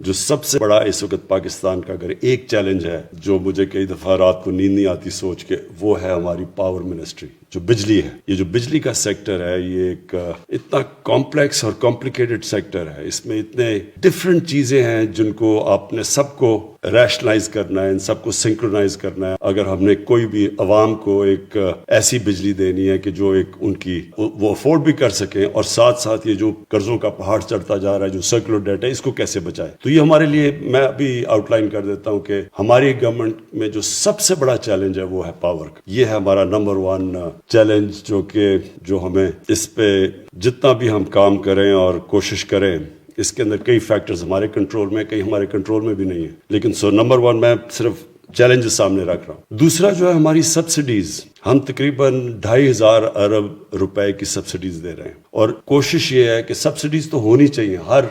جو سب سے بڑا اس وقت پاکستان کا اگر ایک چیلنج ہے جو مجھے کئی دفعہ رات کو نیند نہیں آتی سوچ کے، وہ ہے ہماری پاور منسٹری، جو بجلی ہے۔ یہ جو بجلی کا سیکٹر ہے، یہ ایک اتنا کمپلیکس اور کمپلیکیٹڈ سیکٹر ہے، اس میں اتنے ڈفرینٹ چیزیں ہیں جن کو آپ نے سب کو ریشنلائز کرنا ہے، ان سب کو سنکرونائز کرنا ہے۔ اگر ہم نے کوئی بھی عوام کو ایک ایسی بجلی دینی ہے کہ جو ایک ان کی وہ افورڈ بھی کر سکیں، اور ساتھ ساتھ یہ جو قرضوں کا پہاڑ چڑھتا جا رہا ہے، جو سرکولر ڈیٹ ہے، اس کو کیسے بچائے، تو یہ ہمارے لیے، میں ابھی آؤٹ لائن کر دیتا ہوں کہ ہماری گورنمنٹ میں جو سب سے بڑا چیلنج ہے وہ ہے پاور کا۔ یہ ہے ہمارا نمبر 1 چیلنج، جو ہمیں اس پہ جتنا بھی ہم کام کریں اور کوشش کریں، اس کے اندر کئی فیکٹرز ہمارے کنٹرول میں، کئی ہمارے کنٹرول میں بھی نہیں ہے، لیکن نمبر 1 میں صرف چیلنج سامنے رکھ رہا ہوں۔ دوسرا جو ہے ہماری سبسڈیز، ہم تقریباً 2,500 ارب روپے کی سبسڈیز دے رہے ہیں، اور کوشش یہ ہے کہ سبسڈیز تو ہونی چاہیے، ہر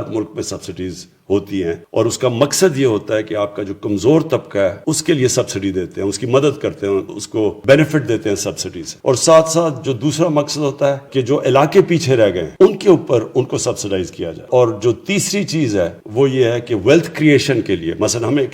ملک میں سبسڈیز ہوتی ہیں، اور اس کا مقصد یہ ہوتا ہے کہ آپ کا جو کمزور طبقہ ہے اس کے لیے سبسڈی دیتے ہیں، اس کی مدد کرتے ہیں، اس کو بینیفٹ دیتے ہیں سبسڈی سے، اور ساتھ ساتھ جو دوسرا مقصد ہوتا ہے کہ جو علاقے پیچھے رہ گئے ان کے اوپر ان کو سبسڈائز کیا جائے۔ اور جو تیسری چیز ہے وہ یہ ہے کہ ویلتھ کریشن کے لیے، مثلا ہمیں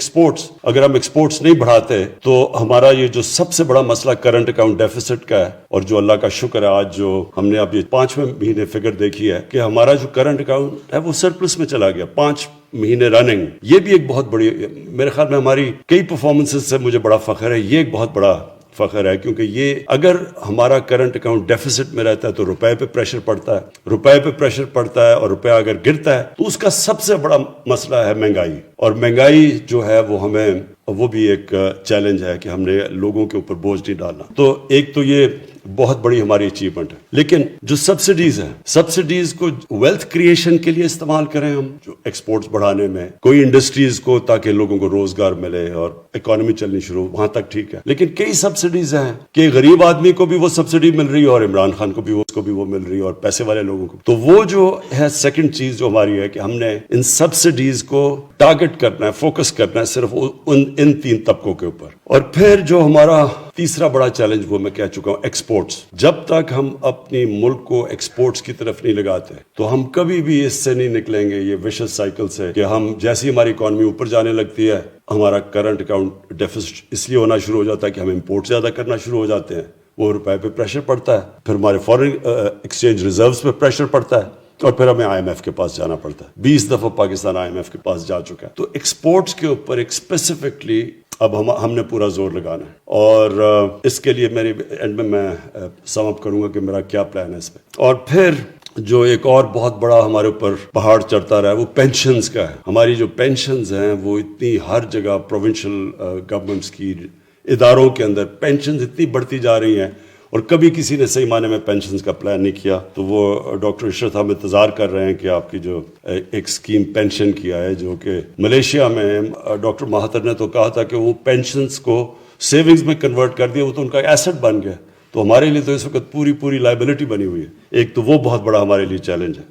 اگر ہم ایکسپورٹس نہیں بڑھاتے تو ہمارا یہ جو سب سے بڑا مسئلہ کرنٹ اکاؤنٹ ڈیفیسٹ کا ہے، اور جو اللہ کا شکر ہے آج جو ہم نے اب یہ 5ویں مہینے فگر دیکھی ہے کہ ہمارا جو کرنٹ اکاؤنٹ ہے وہ سرپلس میں چلا گیا 5 مہینے رننگ۔ یہ بھی ایک بہت بڑی، میرے خیال میں ہماری کئی پرفارمنسز سے مجھے بڑا فخر ہے، یہ ایک بہت بڑا فخر ہے، کیونکہ یہ اگر ہمارا کرنٹ اکاؤنٹ ڈیفیسٹ میں رہتا ہے تو روپے پہ پریشر پڑتا ہے، اور روپیہ اگر گرتا ہے تو اس کا سب سے بڑا مسئلہ ہے مہنگائی، اور مہنگائی جو ہے وہ بھی ایک چیلنج ہے کہ ہم نے لوگوں کے اوپر بوجھ نہیں ڈالنا۔ تو ایک تو یہ بہت بڑی ہماری اچیومنٹ ہے، لیکن جو سبسڈیز ہیں، سبسڈیز کو ویلتھ کریشن کے لیے استعمال کریں، ہم جو ایکسپورٹس بڑھانے میں، کوئی انڈسٹریز کو تاکہ لوگوں کو روزگار ملے اور اکانومی چلنی شروع، وہاں تک ٹھیک ہے، لیکن کئی سبسڈیز ہیں کہ غریب آدمی کو بھی وہ سبسڈی مل رہی ہے اور عمران خان کو بھی وہ مل رہی ہے اور پیسے والے لوگوں کو، تو وہ جو ہے سیکنڈ چیز جو ہماری ہے کہ ہم نے ان سبسڈیز کو ٹارگٹ کرنا ہے، فوکس کرنا ہے صرف ان 3 طبقوں کے اوپر۔ اور پھر جو ہمارا تیسرا بڑا چیلنج وہ میں کہہ چکا ہوں، ایکسپورٹس۔ جب تک ہم اپنی ملک کو ایکسپورٹس کی طرف نہیں لگاتے تو ہم کبھی بھی اس سے نہیں نکلیں گے، یہ ویشس سائیکل سے، کہ ہم جیسی ہماری اکانومی اوپر جانے لگتی ہے ہمارا کرنٹ اکاؤنٹ ڈیفیسٹ اس لیے ہونا شروع ہو جاتا ہے کہ ہم امپورٹ زیادہ کرنا شروع ہو جاتے ہیں، وہ روپے پہ پریشر پڑتا ہے، پھر ہمارے فارن ایکسچینج ریزروز پہ پریشر پڑتا ہے، اور پھر ہمیں IMF کے پاس جانا پڑتا ہے۔ 20 دفعہ پاکستان IMF کے پاس جا چکا ہے۔ تو ایکسپورٹس کے اوپر ایک اسپیسیفکلی اب ہم نے پورا زور لگانا ہے، اور اس کے لیے میری اینڈ میں سم اپ کروں گا کہ میرا کیا پلان ہے اس پہ۔ اور پھر جو ایک اور بہت بڑا ہمارے اوپر پہاڑ چڑھتا رہا ہے وہ پینشنز کا ہے۔ ہماری جو پینشنز ہیں وہ اتنی ہر جگہ پروونشل گورنمنٹس کی اداروں کے اندر پینشنز اتنی بڑھتی جا رہی ہیں، اور کبھی کسی نے صحیح معنی میں پینشنز کا پلان نہیں کیا، تو وہ ڈاکٹر عشرت ہم انتظار کر رہے ہیں کہ آپ کی جو ایک اسکیم پینشن کی ہے، جو کہ ملیشیا میں ڈاکٹر مہاتر نے تو کہا تھا کہ وہ پینشنز کو سیونگز میں کنورٹ کر دیا، وہ تو ان کا ایسٹ بن گیا، تو ہمارے لیے تو اس وقت پوری لائبلٹی بنی ہوئی ہے۔ ایک تو وہ بہت بڑا ہمارے لیے چیلنج ہے۔